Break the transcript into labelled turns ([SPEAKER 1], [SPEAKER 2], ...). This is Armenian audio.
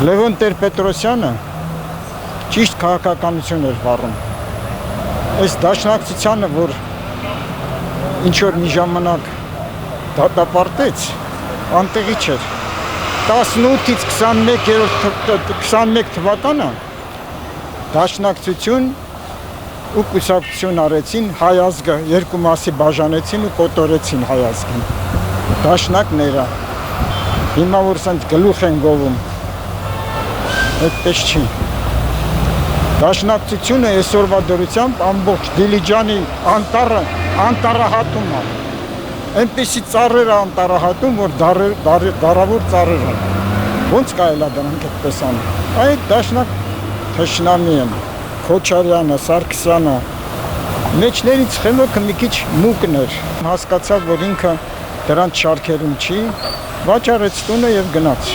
[SPEAKER 1] Լևոն Տեր-Պետրոսյանը ճիշտ քաղաքականություն էր վարում։ Այս դաշնակցությանը, որ ինչ-որ մի ժամանակ դատապարտեց, անտեղի չէր։ 18-ից 21 թվականը դաշնակցություն ու կուսակցություն արեցին, հայ ազգը երկու մասի բաժանեցին ու կոտորեցին հայ ազգին։ Դաշնակները հիմա որ սենց գլուխ են գովում, այդպես չի։ Դաշնակցությունը այսօրվա դրությամբ ամբողջ Դիլիջանի անտառահատում է։ Այնպեսի ծառեր է անտառահատում, որ դարավոր ծառեր են։ Ոնց կարելի է դրանք այդպես անել։ Այդ դաշնակ թշնամի են, Քոչարյանը, Սարգսյանը, մեջներից խելոքը մի քիչ մուկն էր։ Հասկացավ, որ ինքը դրանց շարքերում չի, վաճառեց տունը եւ գնաց։